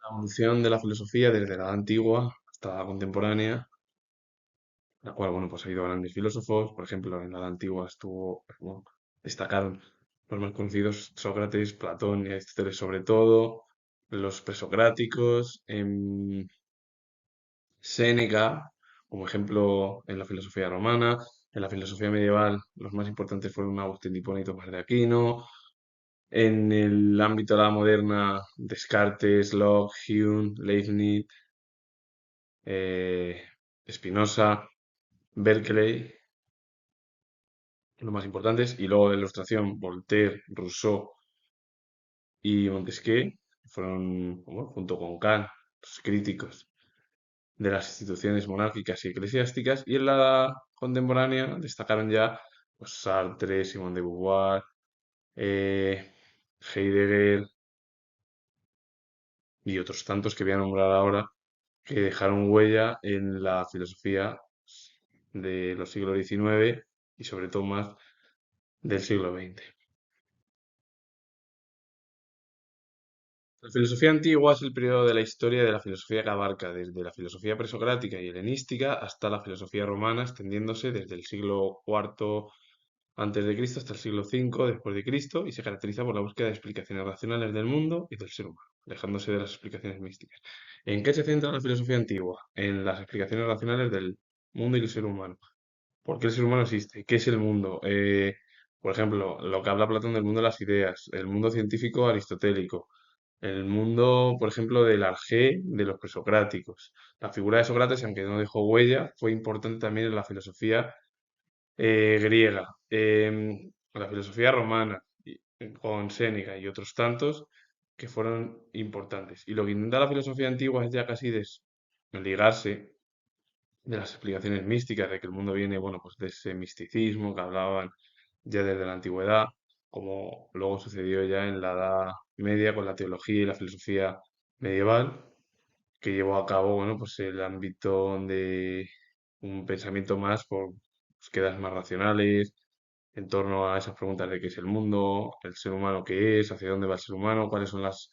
La evolución de la filosofía desde la edad antigua hasta la contemporánea, la cual, bueno, pues ha habido grandes filósofos. Por ejemplo, en la edad antigua bueno, destacaron los más conocidos, Sócrates, Platón y Aristóteles sobre todo, los presocráticos, Séneca, como ejemplo en la filosofía romana. En la filosofía medieval, los más importantes fueron Agustín de Hipona y Tomás de Aquino. En el ámbito de la moderna, Descartes, Locke, Hume, Leibniz, eh, Spinoza, Berkeley, los más importantes. Y luego de ilustración, Voltaire, Rousseau y Montesquieu fueron, bueno, junto con Kant, los críticos de las instituciones monárquicas y eclesiásticas. Y en la edad contemporánea destacaron ya pues, Sartre, Simone de Beauvoir, eh, Heidegger y otros tantos que voy a nombrar ahora, que dejaron huella en la filosofía de los siglos XIX y sobre todo más del siglo XX. La filosofía antigua es el periodo de la historia de la filosofía que abarca desde la filosofía presocrática y helenística hasta la filosofía romana, extendiéndose desde el siglo IV antes de Cristo hasta el siglo V después de Cristo, y se caracteriza por la búsqueda de explicaciones racionales del mundo y del ser humano, alejándose de las explicaciones místicas. ¿En qué se centra la filosofía antigua? En las explicaciones racionales del mundo y el ser humano. ¿Por qué el ser humano existe? ¿Qué es el mundo? Por ejemplo, lo que habla Platón del mundo de las ideas, el mundo científico aristotélico, el mundo, por ejemplo, del arjé de los presocráticos. La figura de Sócrates, aunque no dejó huella, fue importante también en la filosofía griega, la filosofía romana, con Séneca y otros tantos que fueron importantes. Y lo que intenta la filosofía antigua es ya casi desligarse de las explicaciones místicas, de que el mundo viene, bueno, pues de ese misticismo que hablaban ya desde la antigüedad, como luego sucedió ya en la Edad Media con la teología y la filosofía medieval, que llevó a cabo, bueno, pues el ámbito de un pensamiento más por búsquedas más racionales, en torno a esas preguntas de qué es el mundo, el ser humano qué es, hacia dónde va el ser humano, cuáles son las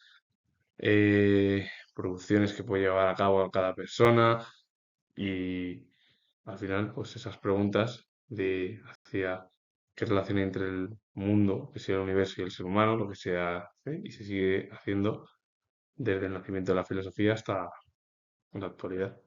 eh, producciones que puede llevar a cabo cada persona y al final, pues esas preguntas de hacia qué relación hay entre el mundo, que sea el universo y el ser humano, lo que se hace y se sigue haciendo desde el nacimiento de la filosofía hasta la actualidad.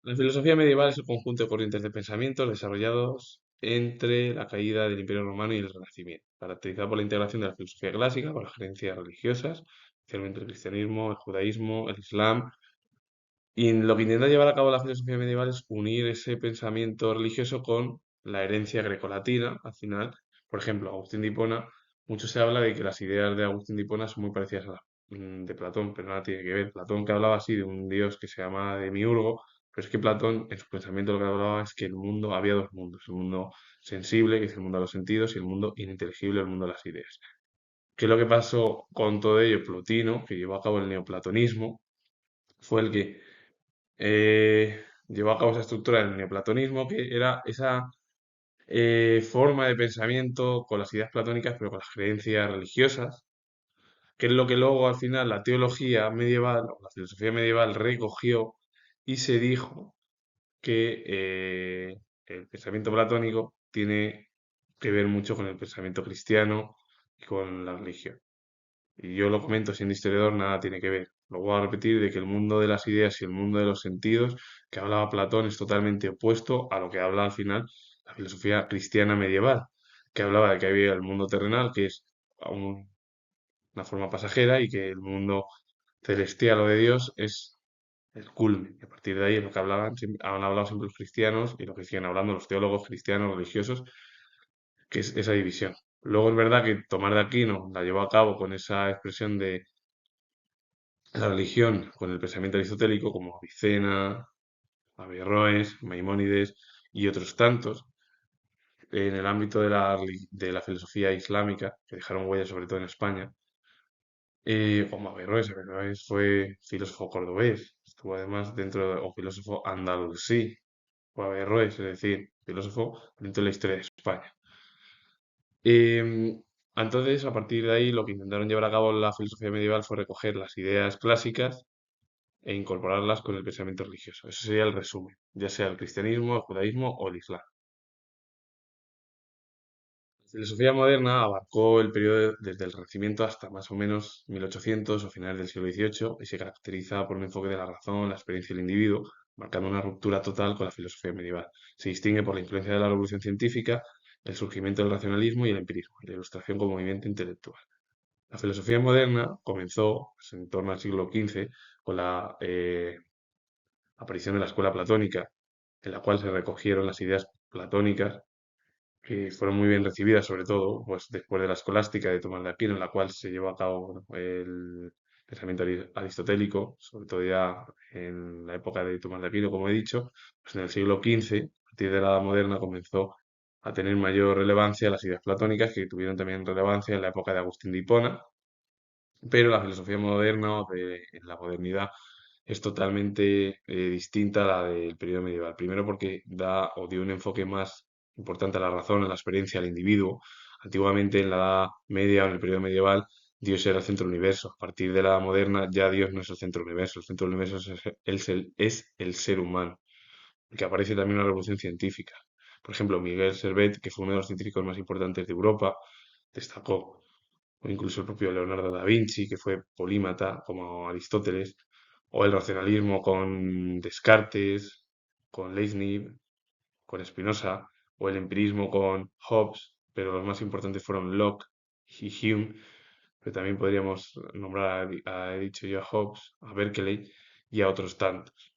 La filosofía medieval es el conjunto de corrientes de pensamientos desarrollados entre la caída del Imperio Romano y el Renacimiento, caracterizada por la integración de la filosofía clásica con las creencias religiosas, especialmente el cristianismo, el judaísmo, el islam. Y lo que intenta llevar a cabo la filosofía medieval es unir ese pensamiento religioso con la herencia grecolatina. Al final, por ejemplo, Agustín de Hipona, mucho se habla de que las ideas de Agustín de Hipona son muy parecidas a las de Platón, pero nada tiene que ver. Platón que hablaba así de un dios que se llama Demiurgo, pero es que Platón en su pensamiento lo que hablaba es que el mundo, había dos mundos, el mundo sensible, que es el mundo de los sentidos, y el mundo ininteligible, el mundo de las ideas. ¿Qué es lo que pasó con todo ello? Plotino, que llevó a cabo el neoplatonismo, fue el que llevó a cabo esa estructura del neoplatonismo, que era esa forma de pensamiento con las ideas platónicas, pero con las creencias religiosas, que es lo que luego al final la teología medieval o la filosofía medieval recogió y se dijo que el pensamiento platónico tiene que ver mucho con el pensamiento cristiano y con la religión. Y yo lo comento siendo historiador, nada tiene que ver. Lo voy a repetir de que el mundo de las ideas y el mundo de los sentidos que hablaba Platón es totalmente opuesto a lo que habla al final la filosofía cristiana medieval, que hablaba de que había el mundo terrenal, que es una forma pasajera, y que el mundo celestial o de Dios es el culmen. Y a partir de ahí es lo que hablaban, han hablado siempre los cristianos y lo que siguen hablando los teólogos cristianos religiosos, que es esa división. Luego es verdad que Tomás de Aquino la llevó a cabo con esa expresión de la religión con el pensamiento aristotélico, como Avicena, Averroes, Maimónides y otros tantos, en el ámbito de de la filosofía islámica, que dejaron huella sobre todo en España, como Averroes. Averroes fue filósofo cordobés, estuvo además o filósofo andalusí, o Averroes, es decir, filósofo dentro de la historia de España. Em, Entonces, a partir de ahí, lo que intentaron llevar a cabo la filosofía medieval fue recoger las ideas clásicas e incorporarlas con el pensamiento religioso. Eso sería el resumen, ya sea el cristianismo, el judaísmo o el islam. La filosofía moderna abarcó el periodo desde el Renacimiento hasta más o menos 1800 o finales del siglo XVIII y se caracteriza por un enfoque de la razón, la experiencia del individuo, marcando una ruptura total con la filosofía medieval. Se distingue por la influencia de la revolución científica, el surgimiento del racionalismo y el empirismo, y la ilustración como movimiento intelectual. La filosofía moderna comenzó pues, en torno al siglo XV con la aparición de la escuela platónica, en la cual se recogieron las ideas platónicas que fueron muy bien recibidas, sobre todo pues, después de la escolástica de Tomás de Aquino, en la cual se llevó a cabo bueno, el pensamiento aristotélico, sobre todo ya en la época de Tomás de Aquino, como he dicho, pues en el siglo XV, a partir de la Edad Moderna, comenzó a tener mayor relevancia las ideas platónicas, que tuvieron también relevancia en la época de Agustín de Hipona, pero la filosofía moderna o de la modernidad es totalmente distinta a la del periodo medieval. Primero porque da o dio un enfoque más importante a la razón, a la experiencia, al individuo. Antiguamente en la Edad Media o en el periodo medieval Dios era el centro del universo. A partir de la Edad Moderna ya Dios no es el centro del universo. El centro del universo es el ser humano, que aparece también una revolución científica. Por ejemplo, Miguel Servet, que fue uno de los científicos más importantes de Europa, destacó o incluso el propio Leonardo da Vinci, que fue polímata como Aristóteles, o el racionalismo con Descartes, con Leibniz, con Spinoza, o el empirismo con Hobbes, pero los más importantes fueron Locke y Hume, pero también podríamos nombrar, he dicho yo, a Hobbes, a Berkeley y a otros tantos.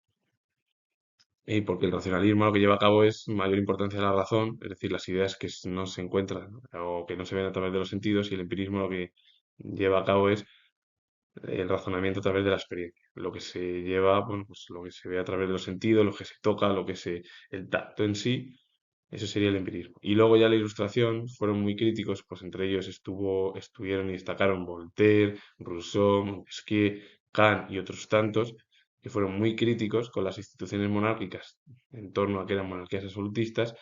Y porque el racionalismo lo que lleva a cabo es mayor importancia a la razón, es decir, las ideas que no se encuentran, ¿no? O que no se ven a través de los sentidos, y el empirismo lo que lleva a cabo es el razonamiento a través de la experiencia. Lo que se lleva, bueno, pues lo que se ve a través de los sentidos, lo que se toca, el tacto en sí, eso sería el empirismo. Y luego ya la ilustración fueron muy críticos, pues entre ellos estuvieron y destacaron Voltaire, Rousseau, Montesquieu, Kant y otros tantos, que fueron muy críticos con las instituciones monárquicas en torno a que eran monarquías absolutistas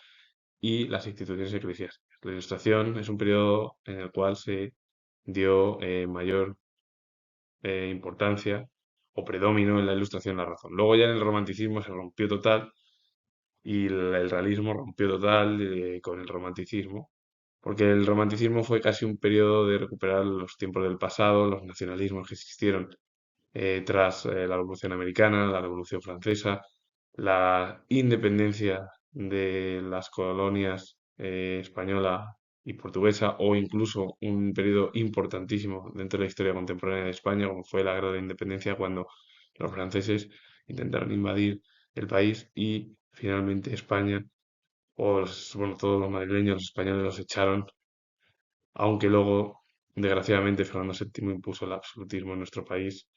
y las instituciones eclesiásticas. La ilustración es un periodo en el cual se dio mayor importancia o predomino en la ilustración la razón. Luego ya en el romanticismo se rompió total y el realismo rompió total con el romanticismo, porque el romanticismo fue casi un periodo de recuperar los tiempos del pasado, los nacionalismos que existieron tras la Revolución Americana, la Revolución Francesa, la independencia de las colonias española y portuguesa, o incluso un periodo importantísimo dentro de la historia contemporánea de España, como fue la Guerra de Independencia, cuando los franceses intentaron invadir el país y finalmente España, bueno, todos los madrileños, los españoles los echaron, aunque luego, desgraciadamente, Fernando VII impuso el absolutismo en nuestro país,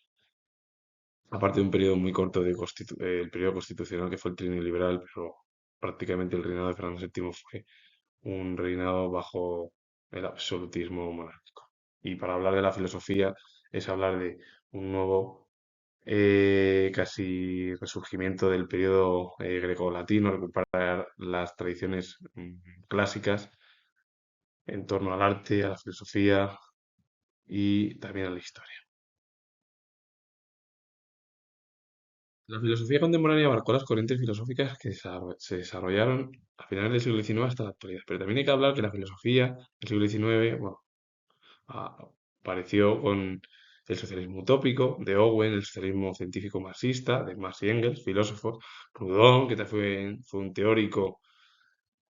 aparte de un periodo muy corto el periodo constitucional que fue el trienio liberal, pero prácticamente el reinado de Fernando VII fue un reinado bajo el absolutismo monárquico. Y para hablar de la filosofía es hablar de un nuevo casi resurgimiento del periodo grecolatino, recuperar las tradiciones clásicas en torno al arte, a la filosofía y también a la historia. La filosofía contemporánea abarcó las corrientes filosóficas que se desarrollaron a finales del siglo XIX hasta la actualidad. Pero también hay que hablar que la filosofía del siglo XIX, bueno, apareció con el socialismo utópico de Owen, el socialismo científico marxista de Marx y Engels, filósofos, Proudhon, que fue un teórico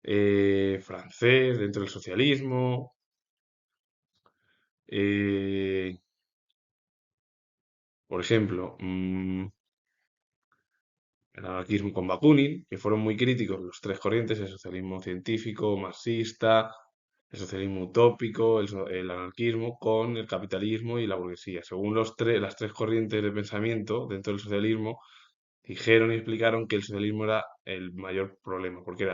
francés dentro del socialismo, eh, por ejemplo, el anarquismo con Bakunin, que fueron muy críticos los tres corrientes, el socialismo científico, marxista, el socialismo utópico, el anarquismo, con el capitalismo y la burguesía. Según las tres corrientes de pensamiento dentro del socialismo, dijeron y explicaron que el socialismo era el mayor problema, porque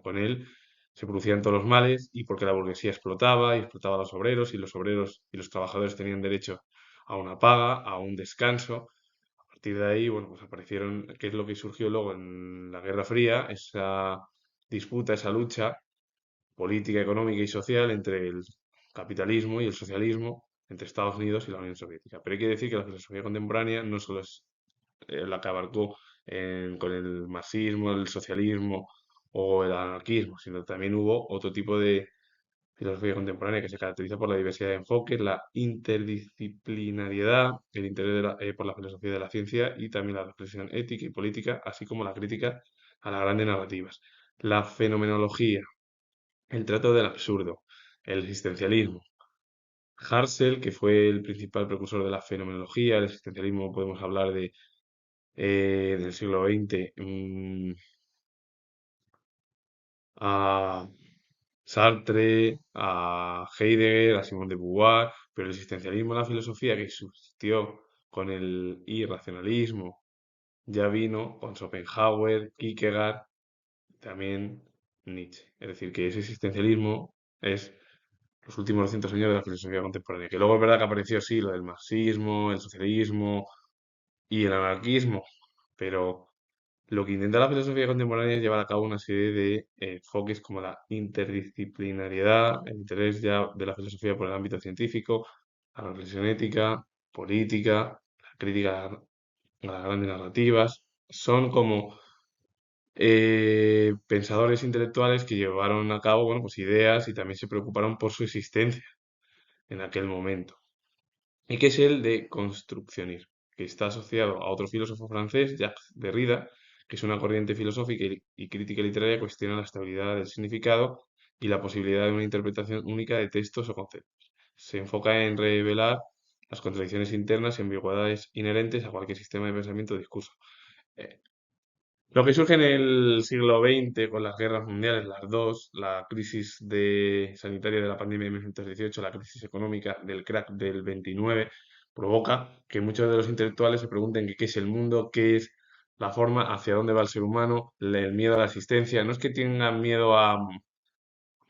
con él se producían todos los males y porque la burguesía explotaba y explotaba a los obreros, y los obreros y los trabajadores tenían derecho a una paga, a un descanso. A partir de ahí, bueno, pues aparecieron, qué es lo que surgió luego en la Guerra Fría, esa disputa, esa lucha política, económica y social entre el capitalismo y el socialismo, entre Estados Unidos y la Unión Soviética. Pero hay que decir que la filosofía contemporánea no solo es la que abarcó con el marxismo, el socialismo o el anarquismo, sino también hubo otro tipo de filosofía contemporánea que se caracteriza por la diversidad de enfoques, la interdisciplinariedad, el interés por la filosofía de la ciencia y también la reflexión ética y política, así como la crítica a las grandes narrativas. La fenomenología, el trato del absurdo, el existencialismo. Husserl, que fue el principal precursor de la fenomenología, el existencialismo, podemos hablar del siglo XX, a Sartre, a Heidegger, a Simone de Beauvoir, pero el existencialismo, la filosofía que subsistió con el irracionalismo, ya vino con Schopenhauer, Kierkegaard, también Nietzsche. Es decir, que ese existencialismo es los últimos 200 años de la filosofía contemporánea. Que luego es verdad que apareció, sí, lo del marxismo, el socialismo y el anarquismo, pero lo que intenta la filosofía contemporánea es llevar a cabo una serie de enfoques como la interdisciplinariedad, el interés ya de la filosofía por el ámbito científico, la reflexión ética, política, la crítica a las grandes narrativas. Son como pensadores intelectuales que llevaron a cabo, bueno, pues ideas y también se preocuparon por su existencia en aquel momento. Y que es el de construccionismo, que está asociado a otro filósofo francés, Jacques Derrida, que es una corriente filosófica y crítica literaria que cuestiona la estabilidad del significado y la posibilidad de una interpretación única de textos o conceptos. Se enfoca en revelar las contradicciones internas y ambigüedades inherentes a cualquier sistema de pensamiento o discurso. Eh, lo que surge en el siglo XX con las guerras mundiales, las dos, la crisis sanitaria de la pandemia de 1918, la crisis económica del crack del 29, provoca que muchos de los intelectuales se pregunten qué es el mundo, qué es la forma, hacia dónde va el ser humano, el miedo a la existencia. No es que tengan miedo a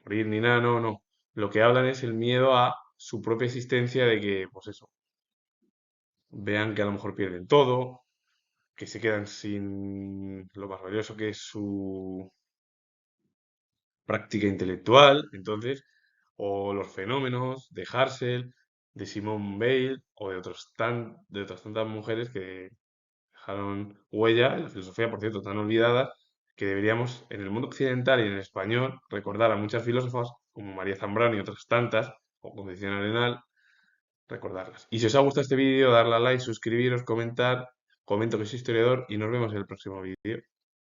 morir ni nada, no, no. Lo que hablan es el miedo a su propia existencia, de que, pues eso, vean que a lo mejor pierden todo, que se quedan sin lo más valioso que es su práctica intelectual, entonces, o los fenómenos de Husserl, de Simone Weil o de otras tantas mujeres que dejaron huella en la filosofía, por cierto, tan olvidada, que deberíamos en el mundo occidental y en el español recordar a muchas filósofas como María Zambrano y otras tantas, o Concepción Arenal, recordarlas. Y si os ha gustado este vídeo, darle a like, suscribiros, comentar, comento que soy historiador y nos vemos en el próximo vídeo.